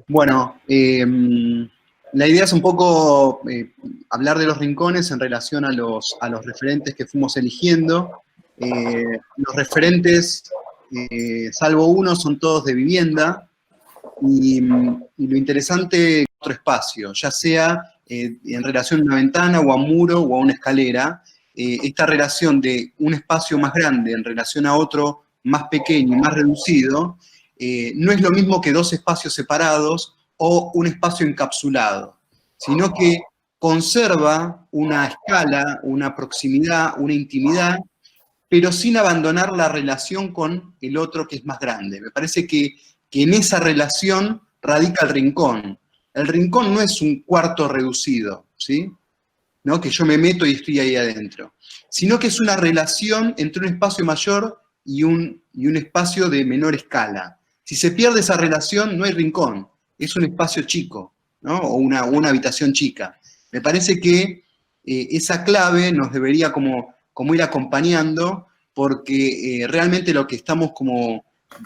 Bueno, la idea es un poco hablar de los rincones en relación a los referentes que fuimos eligiendo. Los referentes, salvo uno, son todos de vivienda, y lo interesante es otro espacio, ya sea en relación a una ventana o a un muro o a una escalera. Esta relación de un espacio más grande en relación a otro más pequeño y más reducido, no es lo mismo que dos espacios separados o un espacio encapsulado, sino que conserva una escala, una proximidad, una intimidad, pero sin abandonar la relación con el otro que es más grande. Me parece que en esa relación radica el rincón. El rincón no es un cuarto reducido, ¿sí? ¿No? Que yo me meto y estoy ahí adentro, sino que es una relación entre un espacio mayor y un espacio de menor escala. Si se pierde esa relación, no hay rincón, es un espacio chico, ¿no? O una habitación chica. Me parece que esa clave nos debería como ir acompañando, porque realmente lo que estamos como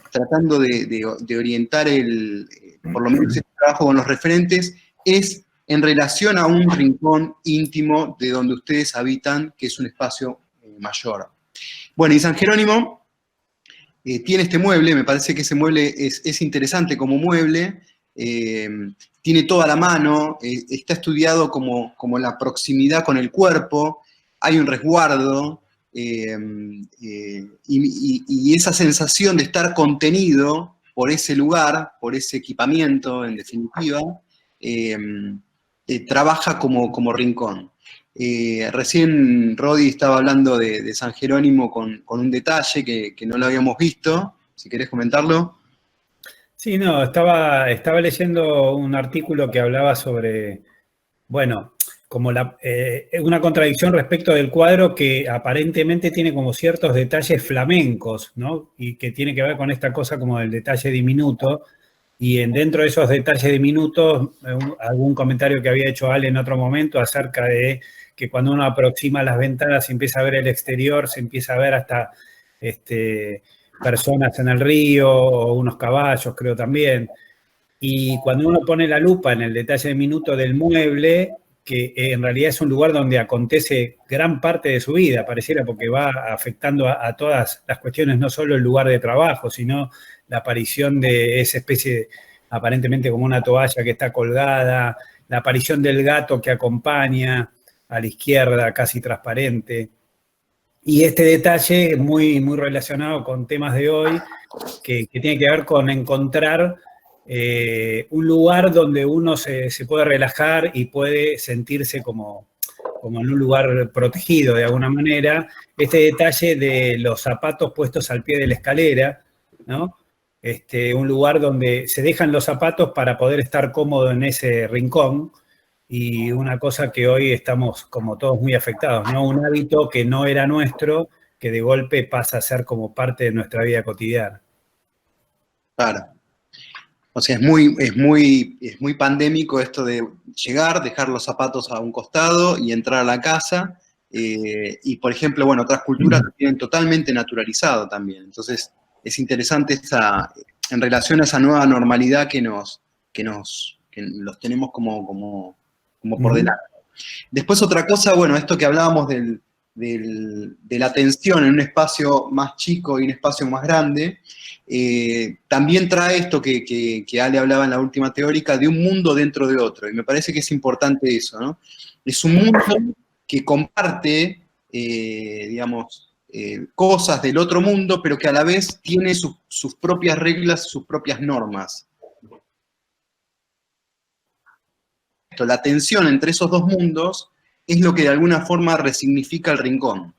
tratando de orientar por lo menos este trabajo con los referentes, es en relación a un rincón íntimo de donde ustedes habitan, que es un espacio mayor. Bueno, y San Jerónimo tiene este mueble, me parece que ese mueble es interesante como mueble, tiene toda la mano, está estudiado como la proximidad con el cuerpo, hay un resguardo, y esa sensación de estar contenido por ese lugar, por ese equipamiento, en definitiva, eh, trabaja como rincón. Recién Rodi estaba hablando de San Jerónimo con un detalle que no lo habíamos visto, si querés comentarlo. Sí, no, estaba leyendo un artículo que hablaba sobre, bueno, como una contradicción respecto del cuadro que aparentemente tiene como ciertos detalles flamencos, ¿no? Y que tiene que ver con esta cosa como del detalle diminuto. Y dentro de esos detalles diminutos, algún comentario que había hecho Ale en otro momento acerca de que cuando uno aproxima las ventanas y empieza a ver el exterior, se empieza a ver hasta personas en el río o unos caballos, creo también. Y cuando uno pone la lupa en el detalle diminuto del mueble, que en realidad es un lugar donde acontece gran parte de su vida, pareciera, porque va afectando a todas las cuestiones, no solo el lugar de trabajo, sino la aparición de esa especie, aparentemente como una toalla que está colgada, la aparición del gato que acompaña a la izquierda, casi transparente. Y este detalle muy, muy relacionado con temas de hoy, que tiene que ver con encontrar un lugar donde uno se puede relajar y puede sentirse como en un lugar protegido de alguna manera. Este detalle de los zapatos puestos al pie de la escalera, ¿no? Un lugar donde se dejan los zapatos para poder estar cómodo en ese rincón, y una cosa que hoy estamos como todos muy afectados, ¿no? Un hábito que no era nuestro, que de golpe pasa a ser como parte de nuestra vida cotidiana. Claro. O sea, es muy pandémico esto de llegar, dejar los zapatos a un costado y entrar a la casa. Y, por ejemplo, bueno, otras culturas lo tienen totalmente naturalizado también. Entonces, es interesante en relación a esa nueva normalidad que los tenemos como por delante. Después otra cosa, bueno, esto que hablábamos de la tensión en un espacio más chico y un espacio más grande, también trae esto que Ale hablaba en la última teórica, de un mundo dentro de otro, y me parece que es importante eso, ¿no? Es un mundo que comparte, digamos, cosas del otro mundo, pero que a la vez tiene sus propias reglas, sus propias normas. La tensión entre esos dos mundos es lo que de alguna forma resignifica el rincón.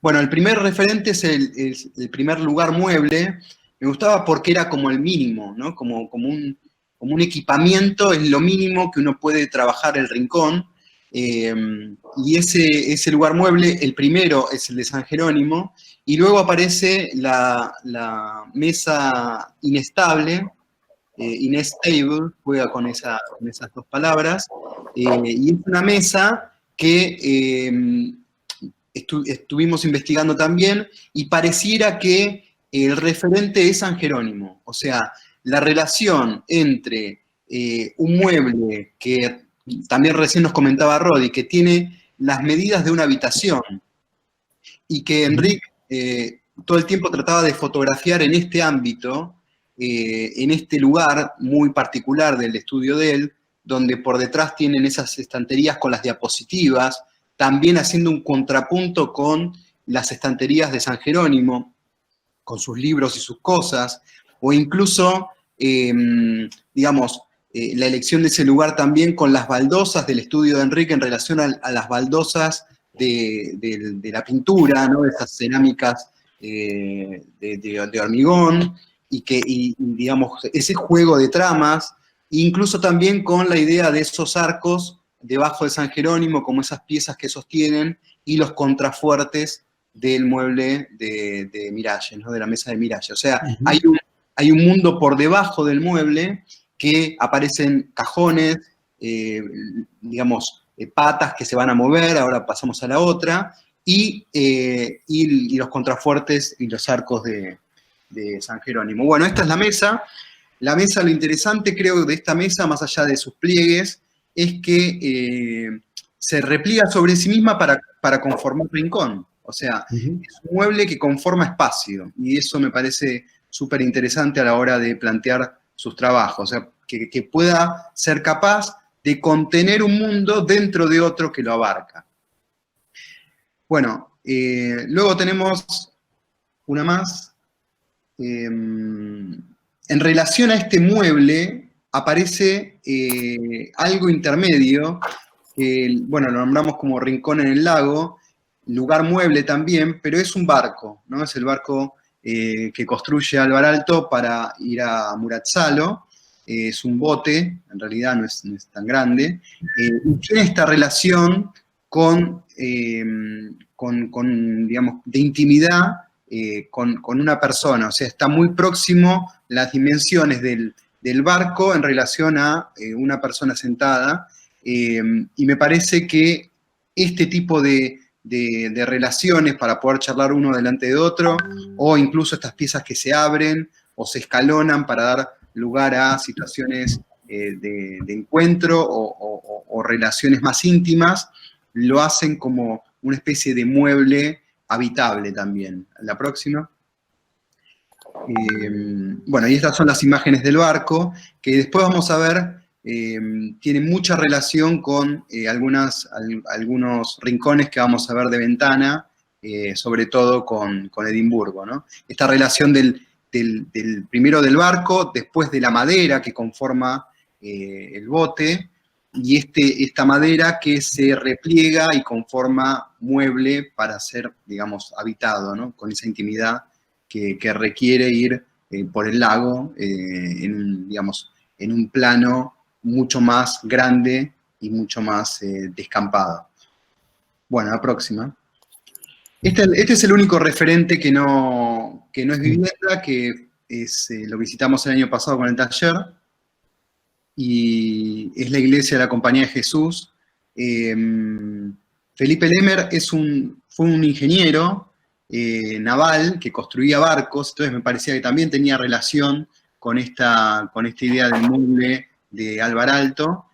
Bueno, el primer referente es el primer lugar mueble. Me gustaba porque era como el mínimo, ¿no? Como un equipamiento, es lo mínimo que uno puede trabajar el rincón. Y ese lugar mueble, el primero es el de San Jerónimo, y luego aparece la mesa inestable, inestable, juega con esas dos palabras, y es una mesa que estuvimos investigando también, y pareciera que el referente es San Jerónimo. O sea, la relación entre un mueble que también recién nos comentaba Rodi, que tiene las medidas de una habitación y que Enrique todo el tiempo trataba de fotografiar en este ámbito, en este lugar muy particular del estudio de él, donde por detrás tienen esas estanterías con las diapositivas, también haciendo un contrapunto con las estanterías de San Jerónimo, con sus libros y sus cosas, o incluso, digamos, la elección de ese lugar también con las baldosas del estudio de Enrique en relación a las baldosas de la pintura, ¿no? Esas cerámicas de hormigón, y, digamos, ese juego de tramas, incluso también con la idea de esos arcos debajo de San Jerónimo, como esas piezas que sostienen, y los contrafuertes del mueble de Miralles, ¿no? De la mesa de Miralles. O sea, hay un mundo por debajo del mueble que aparecen cajones, digamos, patas que se van a mover, ahora pasamos a la otra, y los contrafuertes y los arcos de San Jerónimo. Bueno, esta es la mesa. La mesa, lo interesante creo de esta mesa, más allá de sus pliegues, es que se repliega sobre sí misma para conformar rincón. O sea, es un mueble que conforma espacio, y eso me parece súper interesante a la hora de plantear sus trabajos. O sea, que pueda ser capaz de contener un mundo dentro de otro que lo abarca. Bueno, luego tenemos una más. En relación a este mueble, aparece algo intermedio, que, bueno, lo nombramos como Rincón en el Lago, lugar mueble también, pero es un barco, ¿no? Es el barco que construye Álvar Aalto para ir a Murazzalo. Es un bote, en realidad no es tan grande, y tiene esta relación con digamos, de intimidad con una persona. O sea, está muy próximo las dimensiones del barco en relación a una persona sentada, y me parece que este tipo de relaciones para poder charlar uno delante de otro, o incluso estas piezas que se abren o se escalonan para dar lugar a situaciones de encuentro o relaciones más íntimas, lo hacen como una especie de mueble habitable también. La próxima. Bueno, y estas son las imágenes del barco, que después vamos a ver, tienen mucha relación con algunos rincones que vamos a ver de ventana, sobre todo con Edimburgo, ¿no? Esta relación primero del barco, después de la madera que conforma el bote, y esta madera que se repliega y conforma mueble para ser, digamos, habitado, ¿no? Con esa intimidad que requiere ir por el lago, digamos, en un plano mucho más grande y mucho más descampado. Bueno, la próxima. Este es el único referente que no es vivienda, que lo visitamos el año pasado con el taller, y es la iglesia de la Compañía de Jesús. Felipe Lemer fue un ingeniero naval que construía barcos, entonces me parecía que también tenía relación con esta idea del mueble de Álvar Aalto.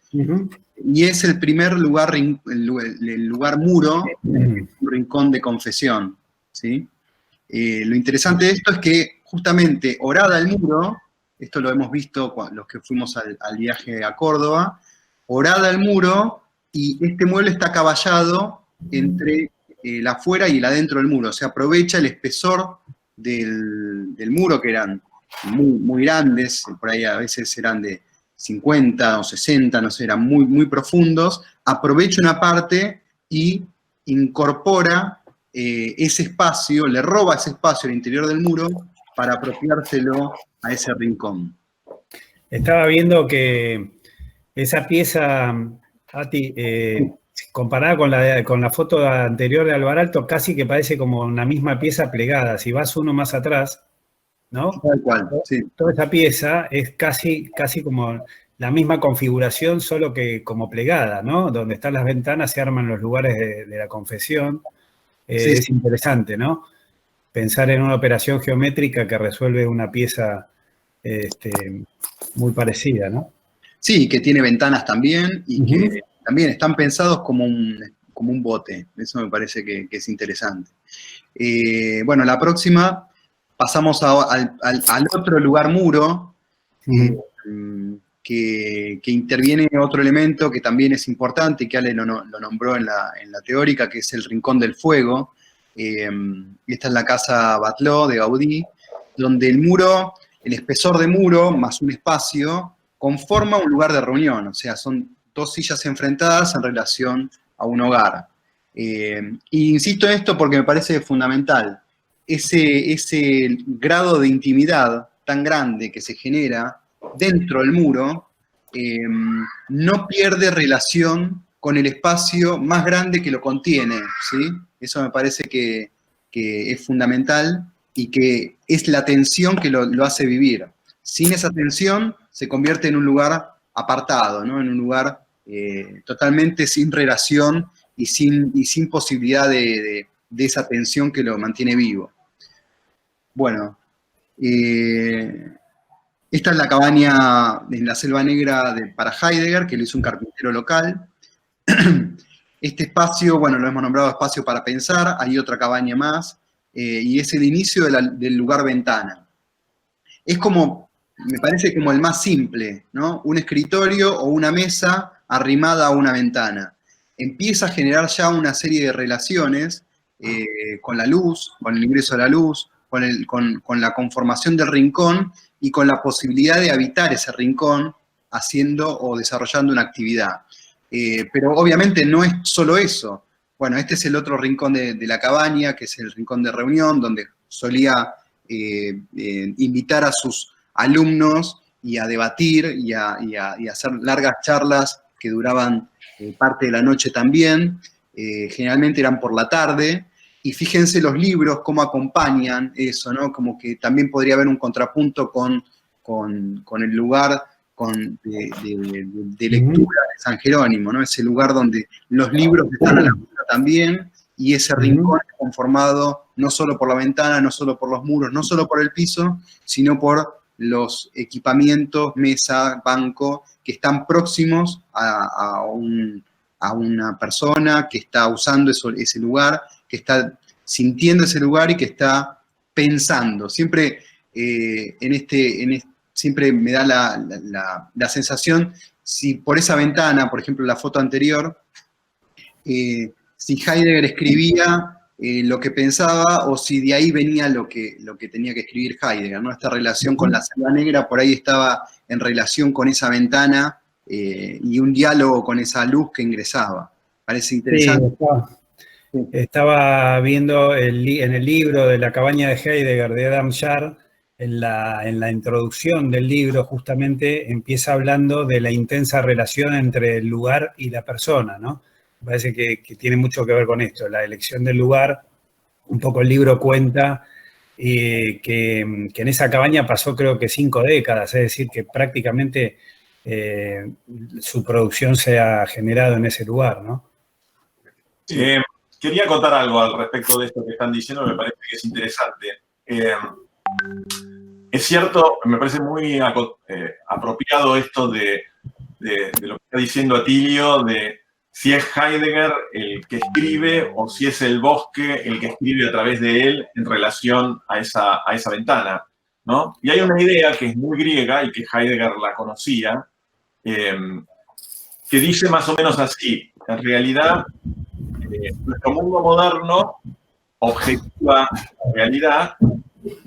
Y es el primer lugar, el lugar muro, un rincón de confesión, ¿sí? Lo interesante de esto es que justamente orada al muro, esto lo hemos visto los que fuimos al viaje a Córdoba, orada al muro, y este mueble está acaballado entre el afuera y el adentro del muro. O sea, aprovecha el espesor del muro, que eran muy, muy grandes, por ahí a veces eran de 50 o 60, no sé, eran muy, muy profundos, aprovecha una parte y incorpora ese espacio, le roba ese espacio al interior del muro para apropiárselo a ese rincón. Estaba viendo que esa pieza, Ati, comparada con la foto anterior de Álvar Aalto, casi que parece como una misma pieza plegada. Si vas uno más atrás, ¿no? Tal cual, sí. Toda esa pieza es casi como la misma configuración, solo que como plegada, ¿no? Donde están las ventanas se arman los lugares de la confesión. Sí. Es interesante, ¿no? Pensar en una operación geométrica que resuelve una pieza muy parecida, ¿no? Sí, que tiene ventanas también y que también están pensados como un bote. Eso me parece que es interesante. Bueno, la próxima pasamos al otro lugar muro, que interviene otro elemento que también es importante y que Ale lo nombró en la teórica, que es el Rincón del Fuego. Esta es la casa Batlló de Gaudí, donde el espesor de muro más un espacio conforma un lugar de reunión, o sea, son dos sillas enfrentadas en relación a un hogar. Y insisto en esto porque me parece fundamental. Ese grado de intimidad tan grande que se genera dentro del muro no pierde relación con el espacio más grande que lo contiene, ¿sí? Eso me parece que es fundamental y que es la tensión que lo hace vivir. Sin esa tensión se convierte en un lugar apartado, ¿no? En un lugar totalmente sin relación y sin posibilidad de esa tensión que lo mantiene vivo. Bueno, esta es la cabaña en la Selva Negra para Heidegger, que lo hizo un carpintero local. Este espacio, bueno, lo hemos nombrado espacio para pensar, hay otra cabaña más, y es el inicio del lugar ventana. Es como, me parece como el más simple, ¿no? Un escritorio o una mesa arrimada a una ventana. Empieza a generar ya una serie de relaciones con la luz, con el ingreso de la luz, con la conformación del rincón y con la posibilidad de habitar ese rincón haciendo o desarrollando una actividad. Pero obviamente no es solo eso. Bueno, este es el otro rincón de la cabaña, que es el rincón de reunión, donde solía invitar a sus alumnos y a debatir y a hacer largas charlas que duraban parte de la noche también. Generalmente eran por la tarde. Y fíjense los libros, cómo acompañan eso, ¿no? Como que también podría haber un contrapunto con el lugar de lectura de San Jerónimo, ¿no? Ese lugar donde los libros están a la vista también, y ese rincón es conformado no solo por la ventana, no solo por los muros, no solo por el piso, sino por los equipamientos, mesa, banco, que están próximos a una persona que está usando ese lugar, que está sintiendo ese lugar y que está pensando. Siempre siempre me da la sensación, si por esa ventana, por ejemplo, la foto anterior, si Heidegger escribía lo que pensaba o si de ahí venía lo que tenía que escribir Heidegger, ¿no? Esta relación con la Selva Negra por ahí estaba en relación con esa ventana y un diálogo con esa luz que ingresaba. Parece interesante. Sí, estaba viendo en el libro de La cabaña de Heidegger de Adam Jarr, en la introducción del libro justamente empieza hablando de la intensa relación entre el lugar y la persona, ¿no? Me parece que tiene mucho que ver con esto, la elección del lugar. Un poco el libro cuenta que en esa cabaña pasó creo que 5 décadas, es decir, que prácticamente su producción se ha generado en ese lugar, ¿no? Quería contar algo al respecto de esto que están diciendo, me parece que es interesante. Es cierto, me parece muy apropiado esto de lo que está diciendo Atilio, de si es Heidegger el que escribe o si es el bosque el que escribe a través de él en relación a esa ventana, ¿no? Y hay una idea que es muy griega y que Heidegger la conocía, que dice más o menos así: en realidad, nuestro mundo moderno objetiva la realidad,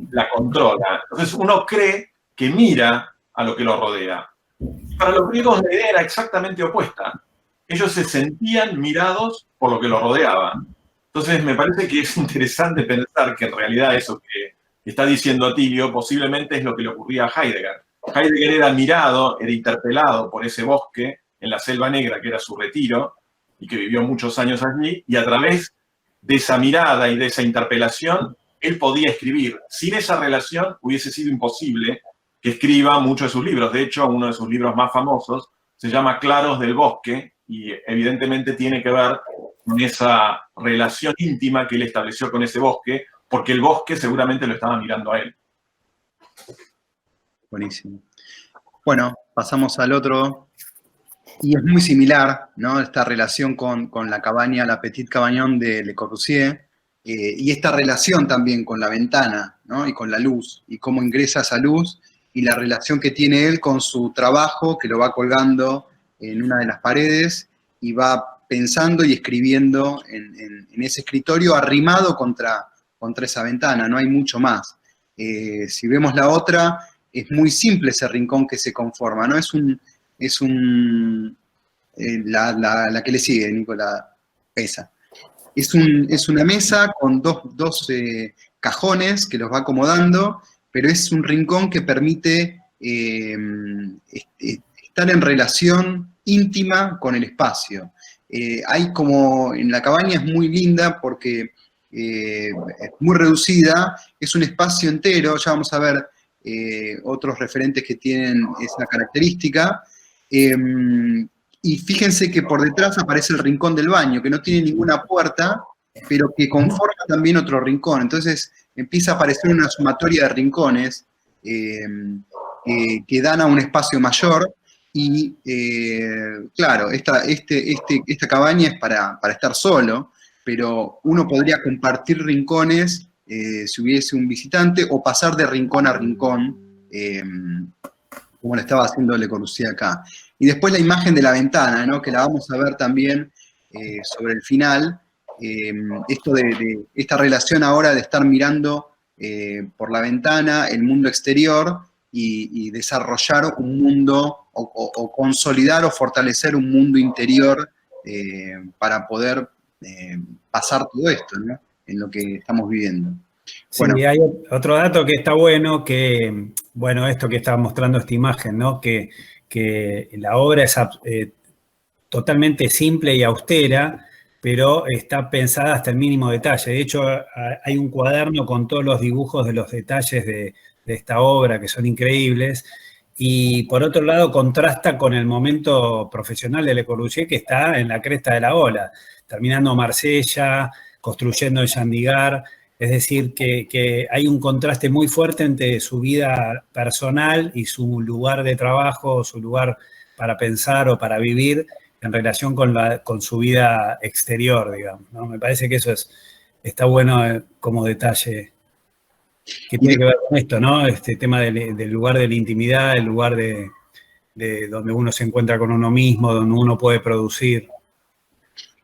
la controla. Entonces uno cree que mira a lo que lo rodea. Y para los griegos la idea era exactamente opuesta. Ellos se sentían mirados por lo que los rodeaba. Entonces me parece que es interesante pensar que en realidad eso que está diciendo Atilio posiblemente es lo que le ocurría a Heidegger. Heidegger era mirado, era interpelado por ese bosque en la Selva Negra, que era su retiro, y que vivió muchos años allí, y a través de esa mirada y de esa interpelación, él podía escribir. Sin esa relación hubiese sido imposible que escriba muchos de sus libros. De hecho, uno de sus libros más famosos se llama Claros del Bosque, y evidentemente tiene que ver con esa relación íntima que él estableció con ese bosque, porque el bosque seguramente lo estaba mirando a él. Buenísimo. Bueno, pasamos al otro. Y es muy similar, ¿no? Esta relación con la cabaña, la Petite Cabagnon de Le Corbusier, y esta relación también con la ventana, ¿no? Y con la luz, y cómo ingresa esa luz, y la relación que tiene él con su trabajo, que lo va colgando en una de las paredes, y va pensando y escribiendo en ese escritorio arrimado contra esa ventana, no hay mucho más. Si vemos la otra, es muy simple ese rincón que se conforma, ¿no? La que le sigue, Nicolás, esa. Es una mesa con dos cajones que los va acomodando, pero es un rincón que permite estar en relación íntima con el espacio. Hay como, en la cabaña es muy linda porque es muy reducida, es un espacio entero, ya vamos a ver otros referentes que tienen esa característica. Y fíjense que por detrás aparece el rincón del baño, que no tiene ninguna puerta, pero que conforma también otro rincón. Entonces empieza a aparecer una sumatoria de rincones que dan a un espacio mayor. Y claro, esta cabaña es para estar solo, pero uno podría compartir rincones si hubiese un visitante o pasar de rincón a rincón, como lo estaba haciendo Le Corbusier acá. Y después la imagen de la ventana, ¿no? Que la vamos a ver también sobre el final. Esto de esta relación ahora de estar mirando por la ventana el mundo exterior y desarrollar un mundo o consolidar o fortalecer un mundo interior para poder pasar todo esto, ¿no? En lo que estamos viviendo. Sí, bueno, hay otro dato que está bueno, que, bueno, esto que estaba mostrando esta imagen, ¿no? Que la obra es totalmente simple y austera, pero está pensada hasta el mínimo detalle. De hecho, hay un cuaderno con todos los dibujos de los detalles de esta obra, que son increíbles, y por otro lado contrasta con el momento profesional de Le Corbusier, que está en la cresta de la ola, terminando Marsella, construyendo el Chandigarh. Es decir, que hay un contraste muy fuerte entre su vida personal y su lugar de trabajo, su lugar para pensar o para vivir en relación con su vida exterior, digamos, ¿no? Me parece que eso está bueno como detalle que tiene que ver con esto, ¿no? Este tema del lugar de la intimidad, el lugar de donde uno se encuentra con uno mismo, donde uno puede producir.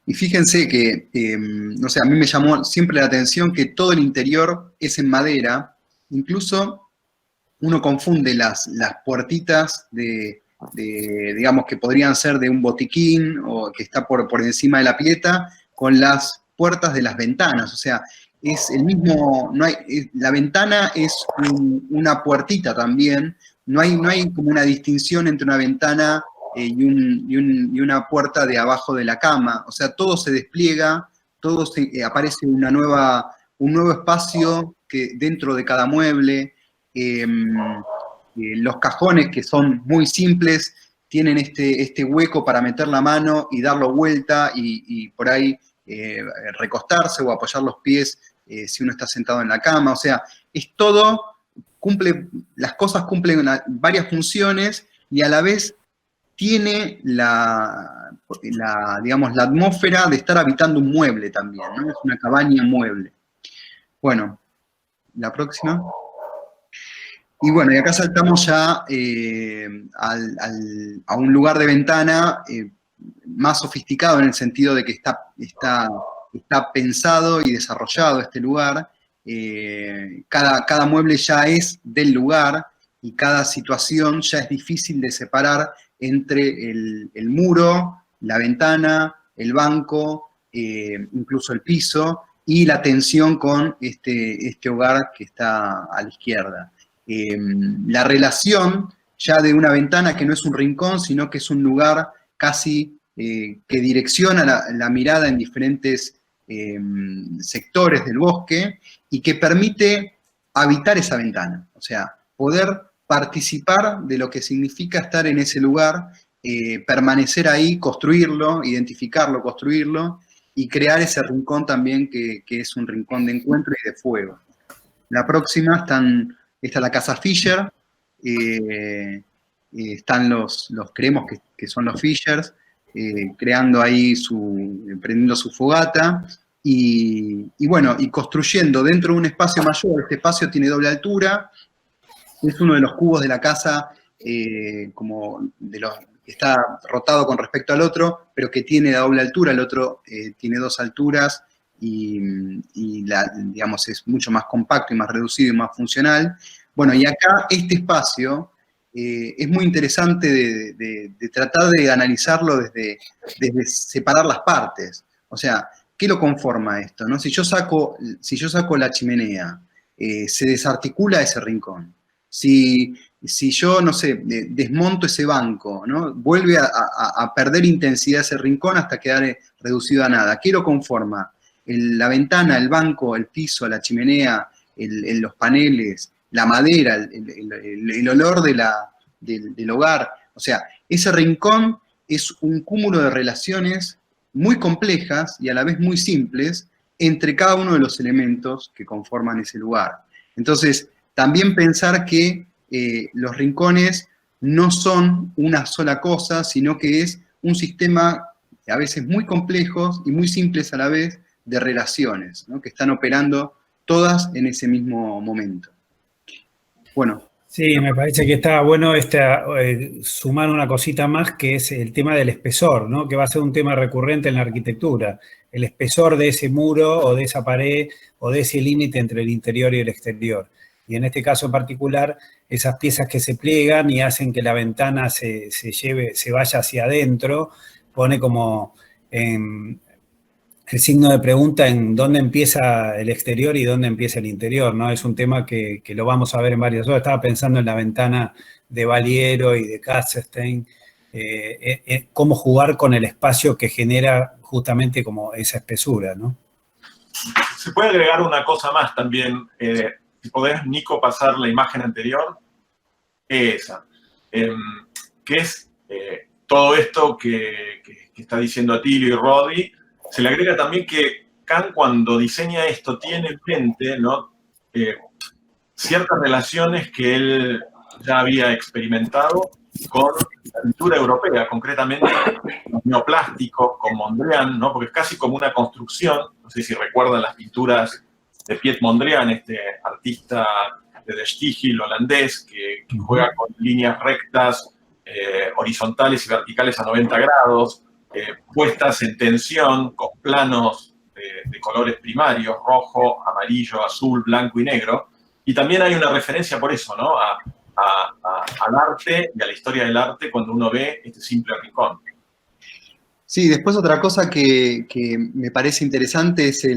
Y fíjense que, no sé, a mí me llamó siempre la atención que todo el interior es en madera, incluso uno confunde las puertitas digamos, que podrían ser de un botiquín o que está por encima de la pileta, con las puertas de las ventanas, o sea, es el mismo, la ventana es una puertita también, no hay como una distinción entre una ventana y una puerta de abajo de la cama, o sea, todo se despliega, aparece un nuevo espacio dentro de cada mueble. Los cajones, que son muy simples, tienen este hueco para meter la mano y darlo vuelta y por ahí recostarse o apoyar los pies si uno está sentado en la cama, o sea, es todo, las cosas cumplen varias funciones y a la vez tiene digamos, la atmósfera de estar habitando un mueble también, ¿no? Es una cabaña mueble. Bueno, la próxima. Y bueno, y acá saltamos ya a un lugar de ventana más sofisticado en el sentido de que está pensado y desarrollado este lugar. Cada mueble ya es del lugar y cada situación ya es difícil de separar entre el muro, la ventana, el banco, incluso el piso, y la tensión con este hogar que está a la izquierda. La relación ya de una ventana que no es un rincón, sino que es un lugar casi que direcciona la mirada en diferentes sectores del bosque y que permite habitar esa ventana, o sea, poder participar de lo que significa estar en ese lugar, permanecer ahí, construirlo, identificarlo, construirlo y crear ese rincón también que es un rincón de encuentro y de fuego. La próxima está la Casa Fischer, están creemos que son los Fishers, creando ahí prendiendo su fogata, y bueno, y construyendo dentro de un espacio mayor. Este espacio tiene doble altura, es uno de los cubos de la casa, como que está rotado con respecto al otro, pero que tiene la doble altura. El otro tiene 2 alturas y digamos, es mucho más compacto y más reducido y más funcional. Bueno, y acá este espacio es muy interesante de tratar de analizarlo desde separar las partes. O sea, ¿qué lo conforma esto, no? Si yo saco la chimenea, se desarticula ese rincón. Si yo, no sé, desmonto ese banco, ¿no? Vuelve a perder intensidad ese rincón hasta quedar reducido a nada. ¿Qué lo conforma? La ventana, el banco, el piso, la chimenea, los paneles, la madera, el olor del hogar. O sea, ese rincón es un cúmulo de relaciones muy complejas y a la vez muy simples entre cada uno de los elementos que conforman ese lugar. Entonces, también pensar que los rincones no son una sola cosa, sino que es un sistema a veces muy complejos y muy simples a la vez de relaciones, ¿no? Que están operando todas en ese mismo momento. Bueno. Sí, me parece que está bueno sumar una cosita más, que es el tema del espesor, ¿no? Que va a ser un tema recurrente en la arquitectura. El espesor de ese muro o de esa pared o de ese límite entre el interior y el exterior. Y en este caso en particular, esas piezas que se pliegan y hacen que la ventana se vaya hacia adentro, pone como el signo de pregunta en dónde empieza el exterior y dónde empieza el interior, ¿no? Es un tema que lo vamos a ver en varias horas. Estaba pensando en la ventana de Valiero y de Katzenstein, cómo jugar con el espacio que genera justamente como esa espesura, ¿no? Se puede agregar una cosa más también. Si podés, Nico, pasar la imagen anterior. Esa. Que es todo esto que está diciendo Atilio y Rodi. Se le agrega también que Kahn, cuando diseña esto, tiene en mente, ¿no? Ciertas relaciones que él ya había experimentado con la pintura europea, concretamente los neoplásticos, con Mondrian, ¿no? Porque es casi como una construcción. No sé si recuerdan las pinturas de Piet Mondrian, este artista de Der Stichel holandés, que juega con líneas rectas, horizontales y verticales a 90 grados, puestas en tensión, con planos de colores primarios, rojo, amarillo, azul, blanco y negro. Y también hay una referencia por eso, ¿no? Al arte y a la historia del arte cuando uno ve este simple rincón. Sí, después otra cosa que me parece interesante es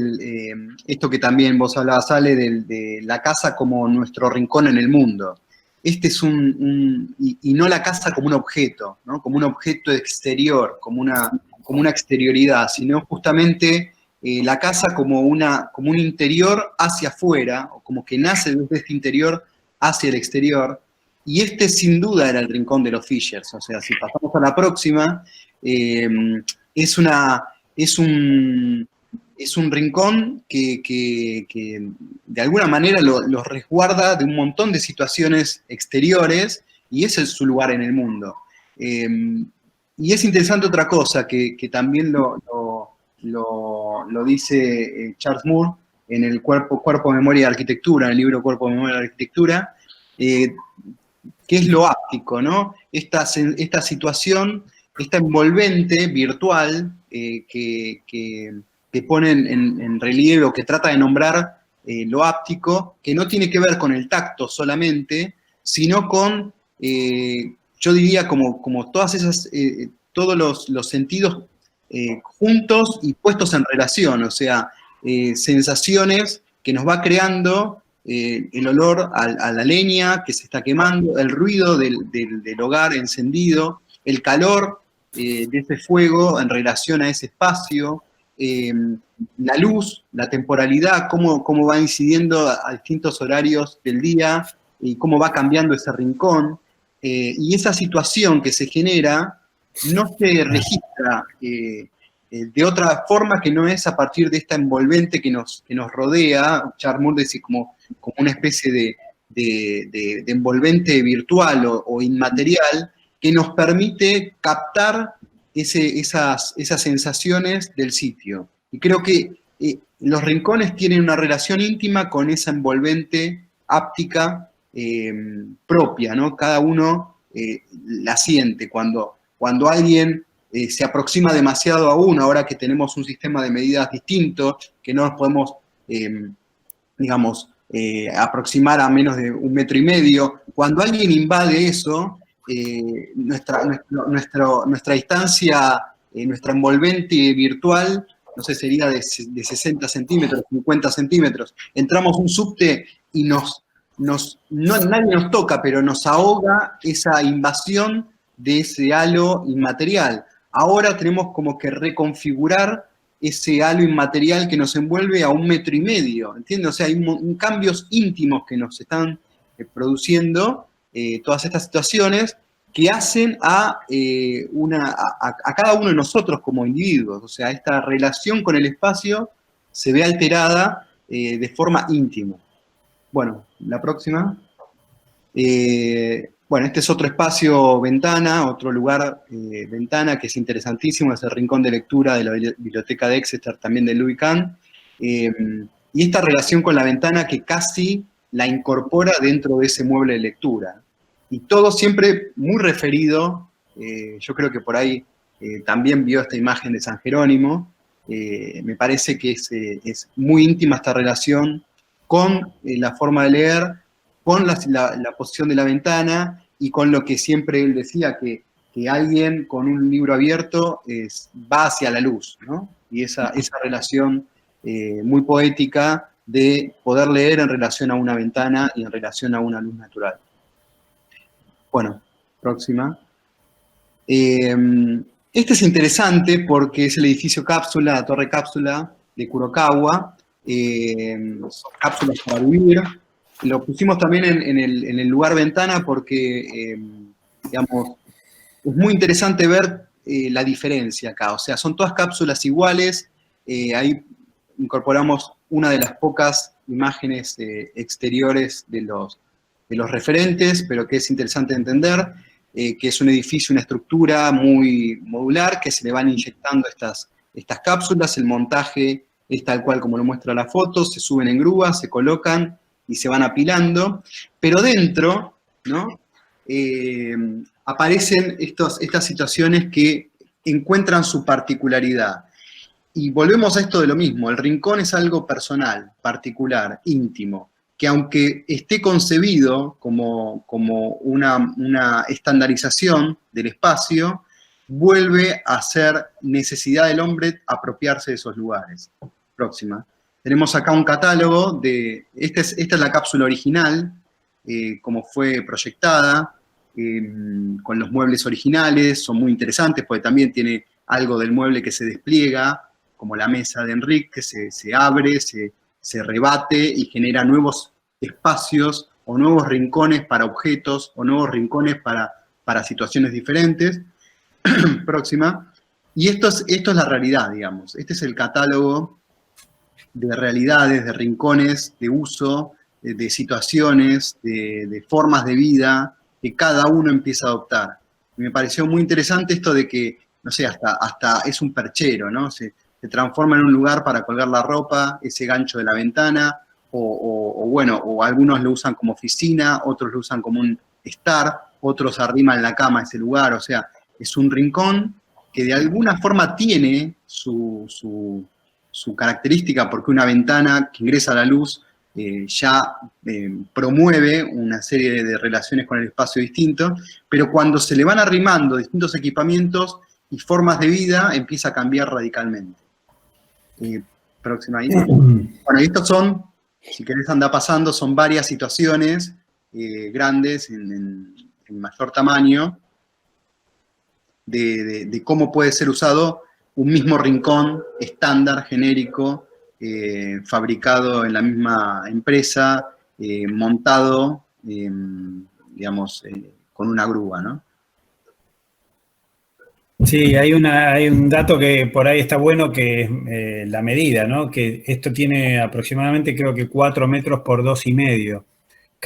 esto que también vos hablabas, Ale, de la casa como nuestro rincón en el mundo. Este es y no la casa como un objeto, ¿no? Como un objeto exterior, como una exterioridad, sino justamente la casa como un interior hacia afuera, o como que nace desde este interior hacia el exterior. Y este sin duda era el rincón de los Fishers. O sea, si pasamos a la próxima, es un rincón que de alguna manera los resguarda de un montón de situaciones exteriores, y ese es su lugar en el mundo. Y es interesante otra cosa que también lo dice Charles Moore en el Cuerpo, Memoria y Arquitectura, en el libro Cuerpo, Memoria y Arquitectura, que es lo áptico, ¿no? Esta situación, esta envolvente virtual que pone en relieve, o que trata de nombrar lo áptico, que no tiene que ver con el tacto solamente, sino con, yo diría, como todos los sentidos juntos y puestos en relación, o sea, sensaciones que nos va creando el olor a la leña que se está quemando, el ruido del hogar encendido, el calor de ese fuego en relación a ese espacio, la luz, la temporalidad, cómo va incidiendo a distintos horarios del día y cómo va cambiando ese rincón. Y esa situación que se genera no se registra de otra forma que no es a partir de esta envolvente que nos rodea. Charles Moore decía como una especie de envolvente virtual o inmaterial que nos permite captar esas sensaciones del sitio. Y creo que los rincones tienen una relación íntima con esa envolvente áptica propia, ¿no? Cada uno la siente cuando alguien se aproxima demasiado a uno, ahora que tenemos un sistema de medidas distinto, que no nos podemos, digamos, aproximar a menos de 1,5 metros. Cuando alguien invade eso, nuestra distancia, nuestra envolvente virtual, no sé, sería de 60 centímetros, 50 centímetros. Entramos un subte y nadie nos toca, pero nos ahoga esa invasión de ese halo inmaterial. Ahora tenemos como que reconfigurar ese halo inmaterial que nos envuelve a 1,5 metros, ¿entiendes? O sea, hay cambios íntimos que nos están produciendo todas estas situaciones que hacen a cada uno de nosotros como individuos. O sea, esta relación con el espacio se ve alterada de forma íntima. Bueno, la próxima. Bueno, este es otro espacio ventana, otro lugar ventana que es interesantísimo, es el rincón de lectura de la biblioteca de Exeter, también de Louis Kahn. Y esta relación con la ventana que casi la incorpora dentro de ese mueble de lectura. Y todo siempre muy referido, yo creo que por ahí también vio esta imagen de San Jerónimo, me parece que es muy íntima esta relación con la forma de leer, con la posición de la ventana y con lo que siempre él decía, que alguien con un libro abierto va hacia la luz, ¿no? Y esa relación muy poética de poder leer en relación a una ventana y en relación a una luz natural. Bueno, próxima. Este es interesante porque es el edificio cápsula, la torre cápsula de Kurokawa, cápsulas para vivir. Lo pusimos también en el lugar ventana porque, digamos, es muy interesante ver la diferencia acá. O sea, son todas cápsulas iguales. Ahí incorporamos una de las pocas imágenes exteriores de los referentes, pero que es interesante entender, que es un edificio, una estructura muy modular, que se le van inyectando estas cápsulas. El montaje es tal cual como lo muestra la foto, se suben en grúas, se colocan y se van apilando, pero dentro, ¿no? Aparecen estas situaciones que encuentran su particularidad. Y volvemos a esto de lo mismo, el rincón es algo personal, particular, íntimo, que aunque esté concebido como una estandarización del espacio, vuelve a ser necesidad del hombre apropiarse de esos lugares. Próxima. Tenemos acá un catálogo esta es la cápsula original, como fue proyectada, con los muebles originales, son muy interesantes porque también tiene algo del mueble que se despliega, como la mesa de Enrique, que se abre, se rebate y genera nuevos espacios o nuevos rincones para objetos o nuevos rincones para situaciones diferentes. Próxima. Y esto es la realidad, digamos. Este es el catálogo de realidades, de rincones, de uso, de situaciones, de formas de vida que cada uno empieza a adoptar. Y me pareció muy interesante esto de que, no sé, hasta es un perchero, ¿no? Se transforma en un lugar para colgar la ropa, ese gancho de la ventana, o algunos lo usan como oficina, otros lo usan como un estar, otros arriman la cama a ese lugar. O sea, es un rincón que de alguna forma tiene su característica, porque una ventana que ingresa a la luz ya promueve una serie de relaciones con el espacio distinto, pero cuando se le van arrimando distintos equipamientos y formas de vida, empieza a cambiar radicalmente. Próxima ahí. Bueno, estos son, si querés andar pasando, son varias situaciones grandes, en mayor tamaño, de cómo puede ser usado un mismo rincón estándar, genérico, fabricado en la misma empresa, montado, digamos, con una grúa, ¿no? Sí, hay un dato que por ahí está bueno, que es la medida, ¿no? Que esto tiene aproximadamente, creo que 4 metros por 2,5.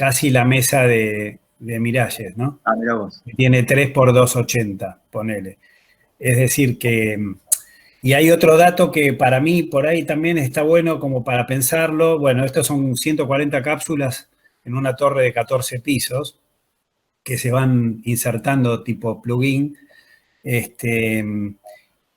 casi la mesa de Miralles, ¿no? Ah, mirá vos. Tiene 3 por 2,80, ponele. Es decir que... Y hay otro dato que para mí por ahí también está bueno como para pensarlo. Bueno, estos son 140 cápsulas en una torre de 14 pisos que se van insertando tipo plugin.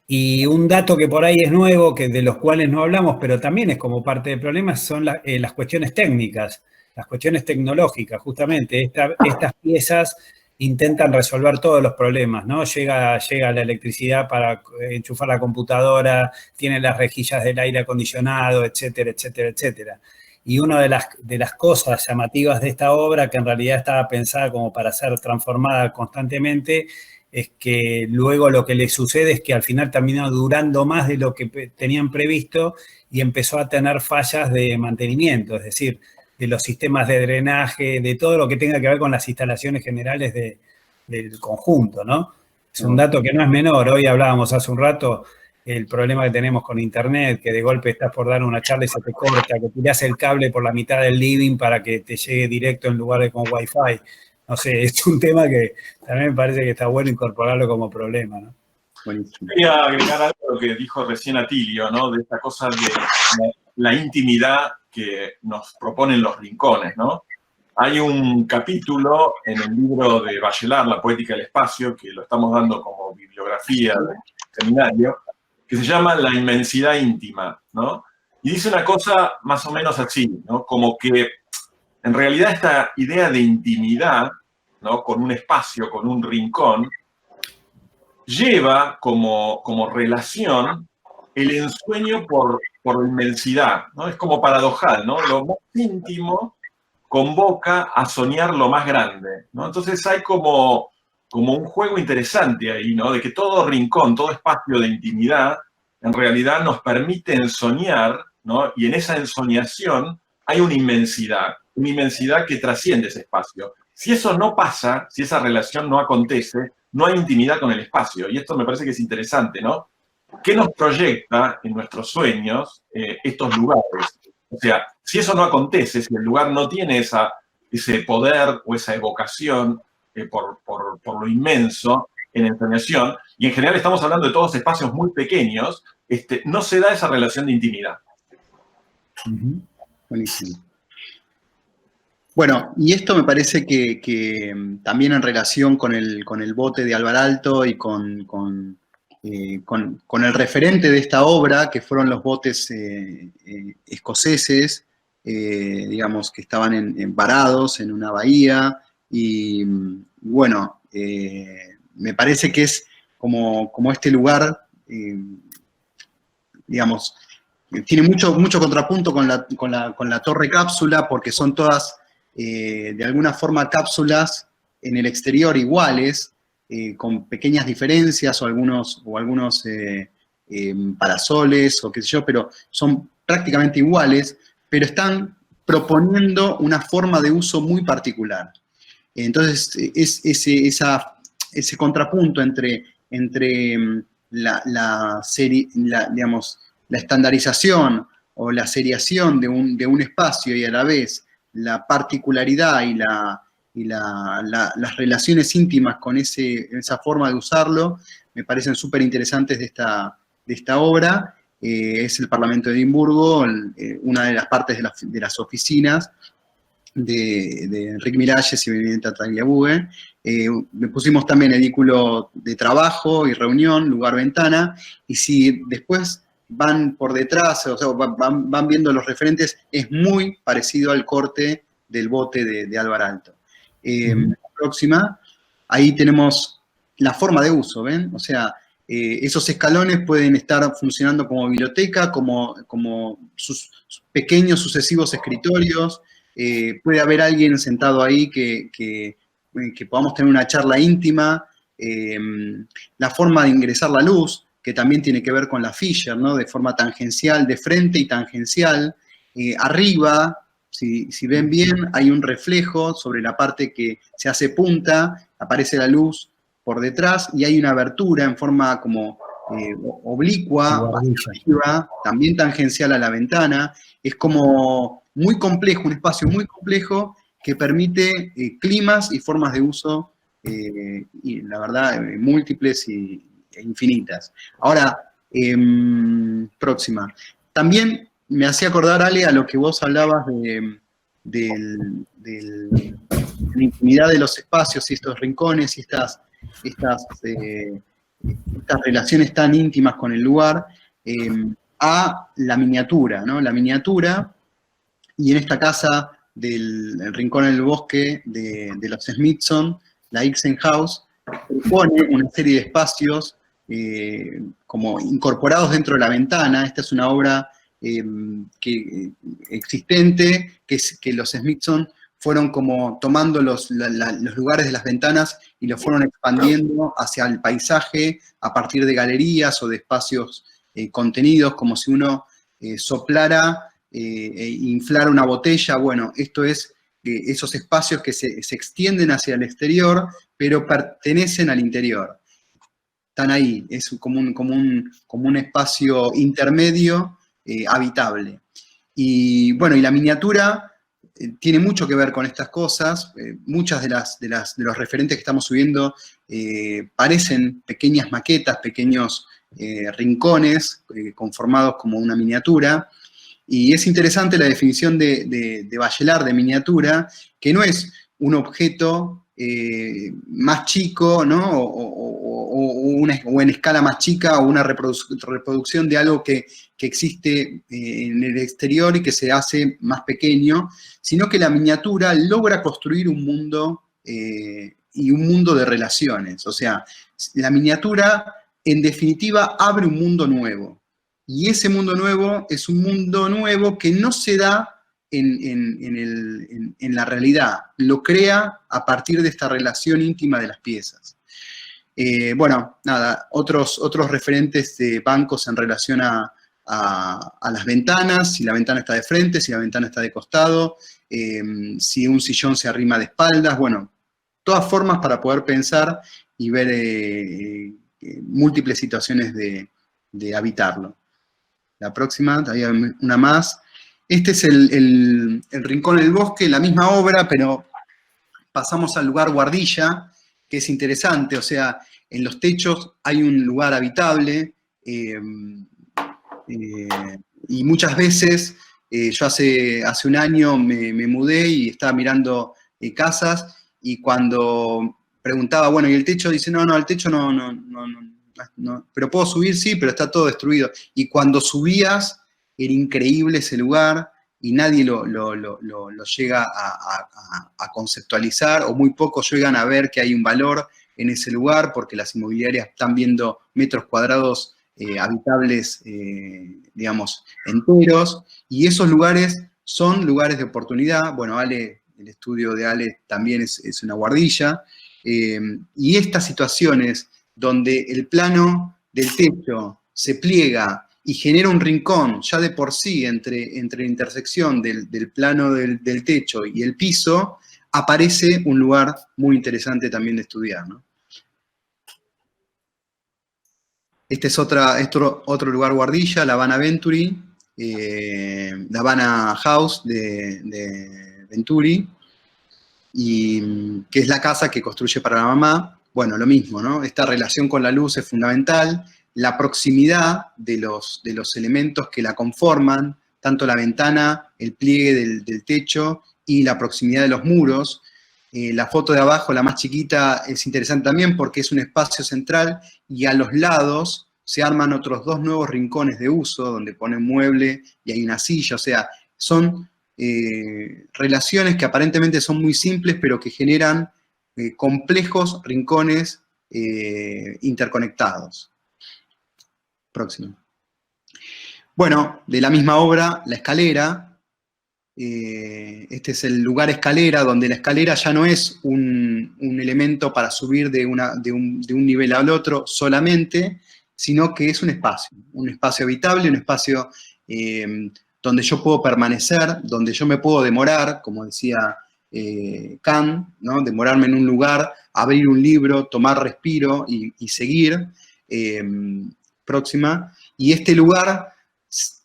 Y un dato que por ahí es nuevo, que de los cuales no hablamos, pero también es como parte del problema, son las cuestiones técnicas, las cuestiones tecnológicas, justamente. Estas piezas intentan resolver todos los problemas, ¿no? Llega la electricidad para enchufar la computadora, tiene las rejillas del aire acondicionado, etcétera, etcétera, etcétera. Y una de las cosas llamativas de esta obra, que en realidad estaba pensada como para ser transformada constantemente, es que luego lo que le sucede es que al final terminó durando más de lo que tenían previsto y empezó a tener fallas de mantenimiento, es decir, de los sistemas de drenaje, de todo lo que tenga que ver con las instalaciones generales del conjunto, ¿no? Es un dato que no es menor. Hoy hablábamos hace un rato el problema que tenemos con internet, que de golpe estás por dar una charla y se te corta, que tirás el cable por la mitad del living para que te llegue directo en lugar de con Wi-Fi. No sé, es un tema que también me parece que está bueno incorporarlo como problema, ¿no? Buenísimo. Quería agregar algo a lo que dijo recién Atilio, ¿no? De esta cosa de la intimidad que nos proponen los rincones, ¿no? Hay un capítulo en el libro de Bachelard, La poética del espacio, que lo estamos dando como bibliografía del seminario, que se llama La inmensidad íntima, ¿no? Y dice una cosa más o menos así, ¿no? Como que en realidad esta idea de intimidad, ¿no? Con un espacio, con un rincón, lleva como relación el ensueño por inmensidad, ¿no? Es como paradojal, ¿no? Lo más íntimo convoca a soñar lo más grande, ¿no? Entonces hay como un juego interesante ahí, ¿no? De que todo rincón, todo espacio de intimidad, en realidad nos permite ensoñar, ¿no? Y en esa ensoñación hay una inmensidad que trasciende ese espacio. Si eso no pasa, si esa relación no acontece, no hay intimidad con el espacio. Y esto me parece que es interesante, ¿no? ¿Qué nos proyecta en nuestros sueños estos lugares? O sea, si eso no acontece, si el lugar no tiene ese poder o esa evocación por lo inmenso en ensoñación, y en general estamos hablando de todos espacios muy pequeños, no se da esa relación de intimidad. Buenísimo. Bueno, y esto me parece que también en relación con el bote de Alvaralto y con el referente de esta obra, que fueron los botes escoceses, digamos, que estaban varados en una bahía, y bueno, me parece que es como este lugar, digamos, tiene mucho contrapunto con la torre cápsula, porque son todas, de alguna forma, cápsulas en el exterior iguales, con pequeñas diferencias o algunos parasoles o qué sé yo, pero son prácticamente iguales, pero están proponiendo una forma de uso muy particular. Entonces, ese contrapunto entre la estandarización o la seriación de un espacio y a la vez la particularidad y las relaciones íntimas con esa forma de usarlo, me parecen súper interesantes de esta obra. Es el Parlamento de Edimburgo, una de las partes de las oficinas de Enrique Miralles y Benedetta Tagliabue. Le pusimos también edículo de trabajo y reunión, lugar ventana, y si después van por detrás, o sea, van viendo los referentes, es muy parecido al corte del bote de Alvaralto. La próxima, ahí tenemos la forma de uso, ¿ven? O sea, esos escalones pueden estar funcionando como biblioteca, como sus pequeños sucesivos escritorios. Puede haber alguien sentado ahí que podamos tener una charla íntima. La forma de ingresar la luz, que también tiene que ver con la Fischer, ¿no? De forma tangencial, de frente y tangencial. Arriba, si ven bien, hay un reflejo sobre la parte que se hace punta, aparece la luz por detrás y hay una abertura en forma como oblicua, arriba, también tangencial a la ventana. Es como muy complejo, un espacio muy complejo que permite climas y formas de uso, y la verdad, múltiples e infinitas. Ahora, próxima. También me hacía acordar, Ale, a lo que vos hablabas de la intimidad de los espacios y estos rincones y estas relaciones tan íntimas con el lugar, a la miniatura, ¿no? La miniatura, y en esta casa del Rincón en el Bosque de los Smithson, la Ixen House, propone una serie de espacios como incorporados dentro de la ventana. Esta es una obra existente, que los Smithson fueron como tomando los lugares de las ventanas y los fueron expandiendo hacia el paisaje a partir de galerías o de espacios contenidos, como si uno soplara e inflara una botella. Bueno, esto es esos espacios que se extienden hacia el exterior, pero pertenecen al interior. Están ahí, es como un espacio intermedio habitable. Y bueno, y la miniatura tiene mucho que ver con estas cosas. Muchas de los referentes que estamos subiendo parecen pequeñas maquetas, pequeños rincones conformados como una miniatura. Y es interesante la definición de Bachelard de miniatura, que no es un objeto más chico, ¿no? O en escala más chica, o una reproducción de algo que existe en el exterior y que se hace más pequeño, sino que la miniatura logra construir un mundo y un mundo de relaciones. O sea, la miniatura, en definitiva, abre un mundo nuevo. Y ese mundo nuevo es un mundo nuevo que no se da en la realidad, lo crea a partir de esta relación íntima de las piezas. Bueno, nada, otros referentes de bancos en relación a las ventanas, si la ventana está de frente, si la ventana está de costado, si un sillón se arrima de espaldas, bueno, todas formas para poder pensar y ver múltiples situaciones de habitarlo. La próxima, todavía una más. Este es el Rincón en el Bosque, la misma obra, pero pasamos al lugar guardilla, que es interesante. O sea, en los techos hay un lugar habitable, y muchas veces, yo hace un año me mudé y estaba mirando casas, y cuando preguntaba, bueno, ¿y el techo? Dice, no, el techo no, pero puedo subir, sí, pero está todo destruido. Y cuando subías, era increíble ese lugar y nadie lo llega a conceptualizar, o muy pocos llegan a ver que hay un valor en ese lugar, porque las inmobiliarias están viendo metros cuadrados habitables, digamos, enteros, y esos lugares son lugares de oportunidad. Bueno, Ale, el estudio de Ale también es una guardilla, y estas situaciones donde el plano del techo se pliega y genera un rincón ya de por sí entre la intersección del plano del techo y el piso, aparece un lugar muy interesante también de estudiar, ¿no? Este es otro lugar guardilla, la Habana Venturi, la Habana House de Venturi, y que es la casa que construye para la mamá. Bueno, lo mismo, ¿no? Esta relación con la luz es fundamental, la proximidad de los elementos que la conforman, tanto la ventana, el pliegue del techo y la proximidad de los muros. La foto de abajo, la más chiquita, es interesante también porque es un espacio central y a los lados se arman otros dos nuevos rincones de uso donde ponen mueble y hay una silla. O sea, son relaciones que aparentemente son muy simples, pero que generan complejos rincones interconectados. Próximo. Bueno, de la misma obra, la escalera. Este es el lugar escalera, donde la escalera ya no es un elemento para subir de un nivel al otro solamente, sino que es un espacio habitable, un espacio donde yo puedo permanecer, donde yo me puedo demorar, como decía Kant, ¿no? Demorarme en un lugar, abrir un libro, tomar respiro y seguir. Próxima. Y este lugar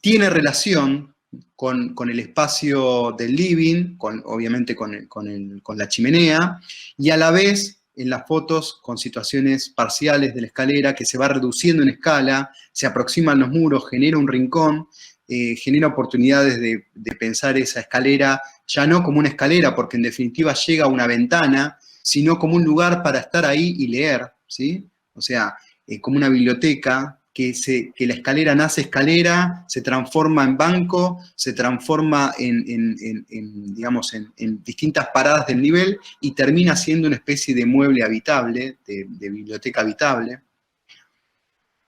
tiene relación con el espacio del living, obviamente con la chimenea, y a la vez en las fotos con situaciones parciales de la escalera que se va reduciendo en escala, se aproximan los muros, genera un rincón, genera oportunidades de pensar esa escalera ya no como una escalera, porque en definitiva llega a una ventana, sino como un lugar para estar ahí y leer, ¿sí? O sea, como una biblioteca, que la escalera nace escalera, se transforma en banco, se transforma digamos, en distintas paradas del nivel y termina siendo una especie de mueble habitable, de biblioteca habitable.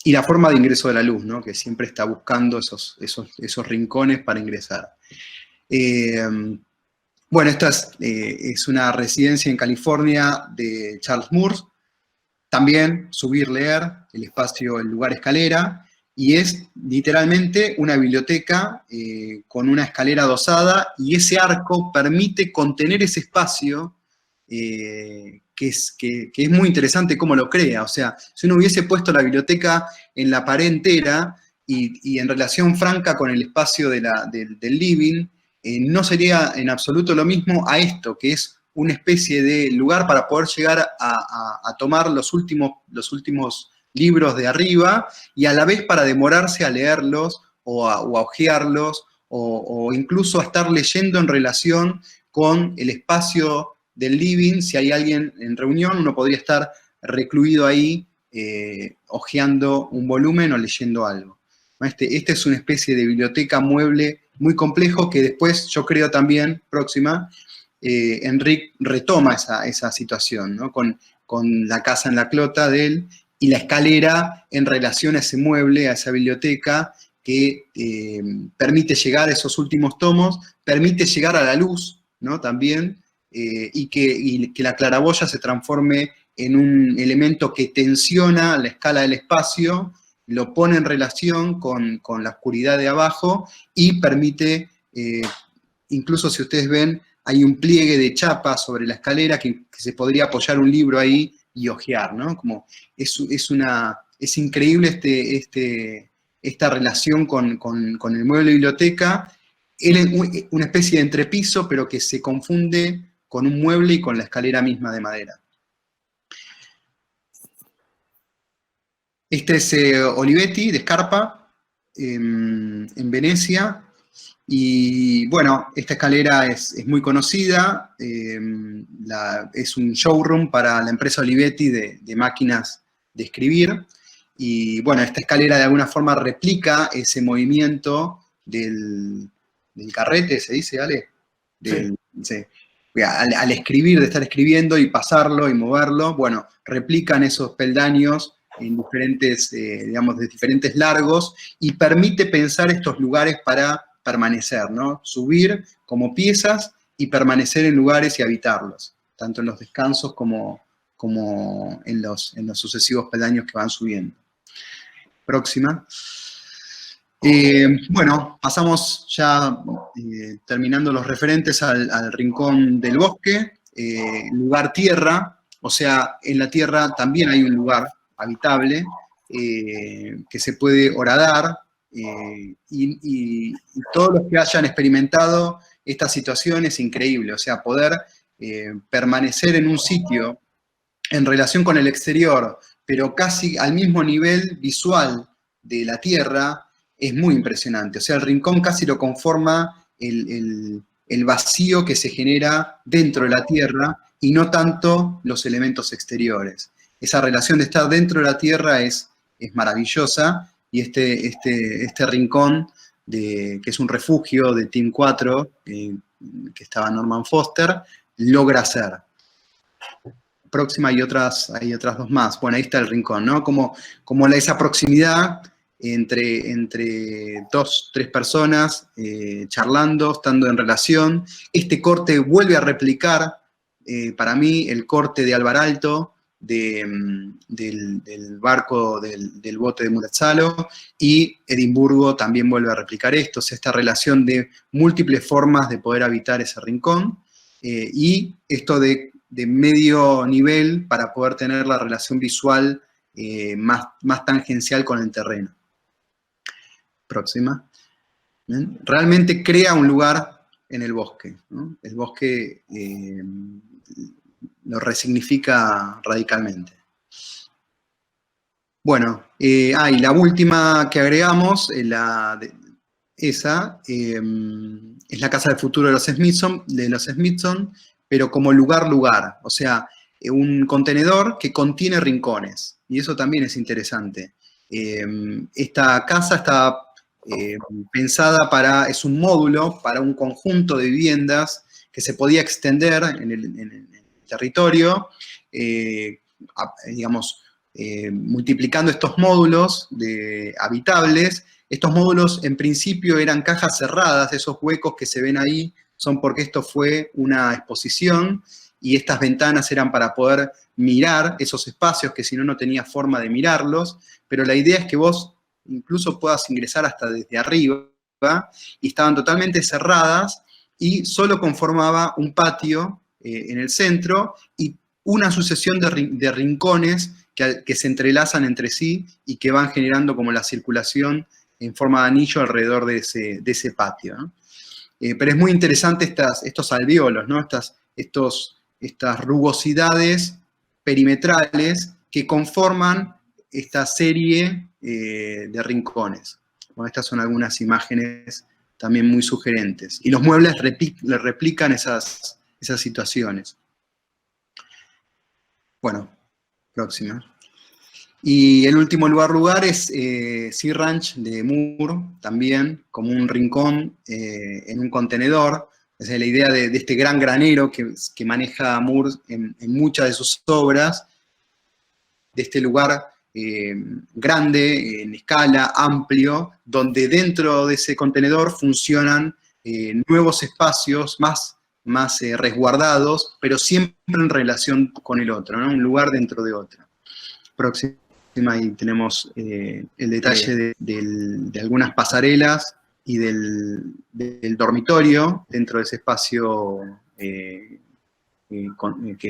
Y la forma de ingreso de la luz, ¿no? Que siempre está buscando esos rincones para ingresar. Bueno, esta es una residencia en California de Charles Moore. También subir, leer, el espacio, el lugar escalera, y es literalmente una biblioteca con una escalera adosada, y ese arco permite contener ese espacio, que es muy interesante cómo lo crea. O sea, si uno hubiese puesto la biblioteca en la pared entera, y en relación franca con el espacio del living, no sería en absoluto lo mismo a esto, que es una especie de lugar para poder llegar a tomar los últimos libros de arriba, y a la vez para demorarse a leerlos o a hojearlos, o incluso a estar leyendo en relación con el espacio del living. Si hay alguien en reunión, uno podría estar recluido ahí hojeando un volumen o leyendo algo. Este es una especie de biblioteca mueble muy complejo que después yo creo también, próxima, Enric retoma esa situación, ¿no? Con la casa en la clota de él y la escalera en relación a ese mueble, a esa biblioteca que permite llegar a esos últimos tomos, permite llegar a la luz, ¿no? También, y que la claraboya se transforme en un elemento que tensiona la escala del espacio, lo pone en relación con la oscuridad de abajo y permite, incluso si ustedes ven, hay un pliegue de chapa sobre la escalera que se podría apoyar un libro ahí y hojear, ¿no? Como es increíble esta relación con el mueble biblioteca. Él es una especie de entrepiso, pero que se confunde con un mueble y con la escalera misma de madera. Este es Olivetti, de Scarpa, en Venecia. Y bueno, esta escalera es muy conocida, es un showroom para la empresa Olivetti de máquinas de escribir. Y bueno, esta escalera de alguna forma replica ese movimiento del carrete, ¿se dice, Ale? Sí. Al escribir, de estar escribiendo y pasarlo y moverlo, bueno, replican esos peldaños en diferentes, digamos, de diferentes largos, y permite pensar estos lugares para permanecer, ¿no? Subir como piezas y permanecer en lugares y habitarlos, tanto en los descansos como en los sucesivos peldaños que van subiendo. Próxima. Bueno, pasamos ya terminando los referentes al rincón del bosque, lugar tierra, o sea, en la tierra también hay un lugar habitable que se puede horadar, y todos los que hayan experimentado esta situación es increíble, o sea, poder permanecer en un sitio en relación con el exterior, pero casi al mismo nivel visual de la tierra, es muy impresionante. O sea, el rincón casi lo conforma el vacío que se genera dentro de la tierra y no tanto los elementos exteriores. Esa relación de estar dentro de la tierra es maravillosa, y este rincón, que es un refugio de Team 4, que estaba Norman Foster, logra hacer. Próxima hay otras dos más. Bueno, ahí está el rincón, ¿no? Como esa proximidad entre dos, tres personas charlando, estando en relación. Este corte vuelve a replicar, para mí, el corte de Alvaralto, del barco del bote de Murazzalo, y Edimburgo también vuelve a replicar esto, o sea, esta relación de múltiples formas de poder habitar ese rincón, y esto de medio nivel para poder tener la relación visual más tangencial con el terreno. Próxima. ¿Bien? Realmente crea un lugar en el bosque, ¿no? El bosque lo resignifica radicalmente. Bueno, y la última que agregamos, es es la Casa del Futuro de los Smithson, pero como lugar, o sea, un contenedor que contiene rincones, y eso también es interesante. Esta casa está pensada es un módulo para un conjunto de viviendas que se podía extender en el territorio, digamos, multiplicando estos módulos habitables. Estos módulos en principio eran cajas cerradas, esos huecos que se ven ahí son porque esto fue una exposición y estas ventanas eran para poder mirar esos espacios que si no, no tenía forma de mirarlos, pero la idea es que vos incluso puedas ingresar hasta desde arriba y estaban totalmente cerradas y solo conformaba un patio en el centro y una sucesión de rincones que se entrelazan entre sí y que van generando como la circulación en forma de anillo alrededor de ese patio, ¿no? Pero es muy interesante estos alvéolos, ¿no? Estas rugosidades perimetrales que conforman esta serie de rincones. Bueno, estas son algunas imágenes también muy sugerentes. Y los muebles replican esas situaciones. Bueno, próxima. Y el último lugar es Sea Ranch de Moore, también, como un rincón en un contenedor. Esa es la idea de este gran granero que maneja Moore en muchas de sus obras, de este lugar grande, en escala, amplio, donde dentro de ese contenedor funcionan nuevos espacios más resguardados, pero siempre en relación con el otro, ¿no? Un lugar dentro de otro. Próxima, ahí tenemos el detalle de algunas pasarelas y del dormitorio dentro de ese espacio que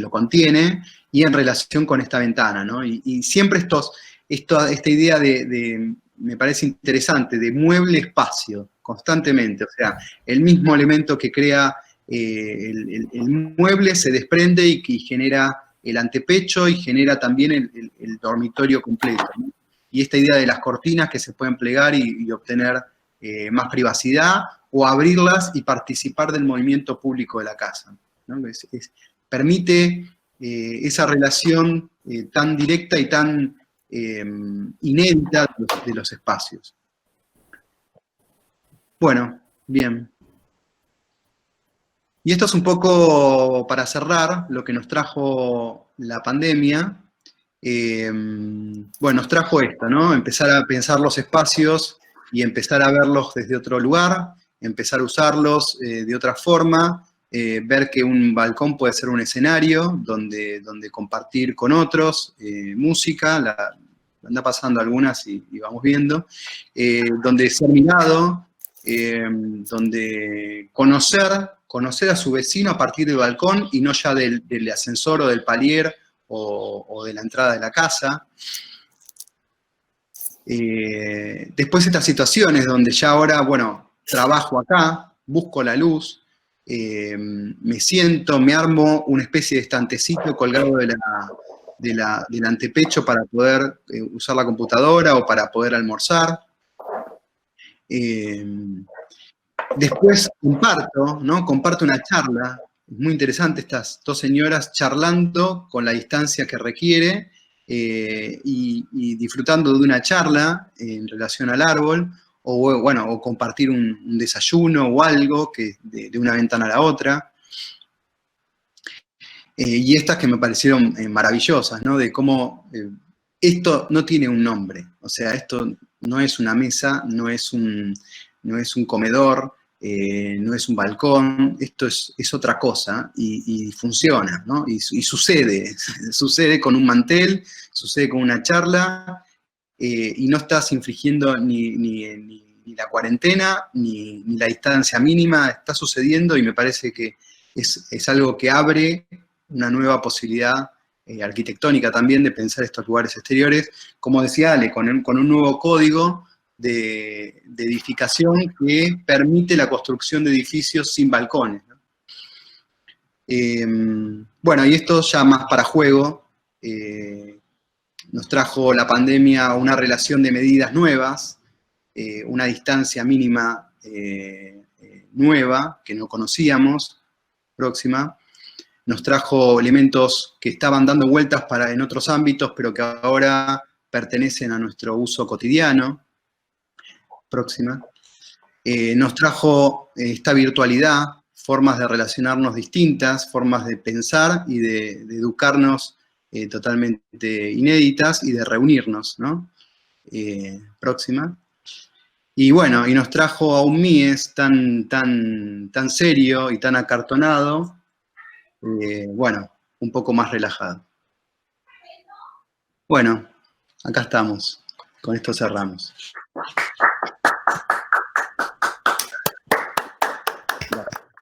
lo contiene, y en relación con esta ventana, ¿no? Y siempre esta idea me parece interesante, de mueble-espacio, constantemente. O sea, el mismo elemento que crea el mueble se desprende y genera el antepecho y genera también el dormitorio completo, ¿no? Y esta idea de las cortinas que se pueden plegar y obtener más privacidad, o abrirlas y participar del movimiento público de la casa, ¿no? Permite esa relación tan directa y tan inédita de los espacios. Bueno, bien. Y esto es un poco, para cerrar, lo que nos trajo la pandemia. Bueno, nos trajo esto, ¿no? Empezar a pensar los espacios y empezar a verlos desde otro lugar, empezar a usarlos de otra forma, ver que un balcón puede ser un escenario donde compartir con otros música, anda pasando algunas y vamos viendo, donde ser mirado, donde conocer a su vecino a partir del balcón y no ya del ascensor o del palier o de la entrada de la casa. Después estas situaciones donde ya ahora, bueno, trabajo acá, busco la luz, me siento, me armo una especie de estantecito colgado del antepecho para poder usar la computadora o para poder almorzar. Después comparto una charla, es muy interesante, estas dos señoras charlando con la distancia que requiere y disfrutando de una charla en relación al árbol, o compartir un desayuno o algo de una ventana a la otra. Y estas que me parecieron maravillosas, ¿no? De cómo esto no tiene un nombre, o sea, esto no es una mesa, no es un comedor, no es un balcón, esto es otra cosa y funciona, ¿no? Y sucede con un mantel, sucede con una charla, y no estás infringiendo ni la cuarentena, ni la distancia mínima, está sucediendo, y me parece que es algo que abre una nueva posibilidad arquitectónica también de pensar estos lugares exteriores, como decía Ale, con un nuevo código, de edificación que permite la construcción de edificios sin balcones, ¿no? Bueno, y esto ya más para juego, nos trajo la pandemia una relación de medidas nuevas, una distancia mínima nueva que no conocíamos, próxima. Nos trajo elementos que estaban dando vueltas en otros ámbitos, pero que ahora pertenecen a nuestro uso cotidiano, próxima. Nos trajo esta virtualidad, formas de relacionarnos distintas, formas de pensar y de educarnos totalmente inéditas y de reunirnos, ¿no? Próxima. Y bueno, y nos trajo a un Mies tan serio y tan acartonado, bueno, un poco más relajado. Bueno, acá estamos. Con esto cerramos.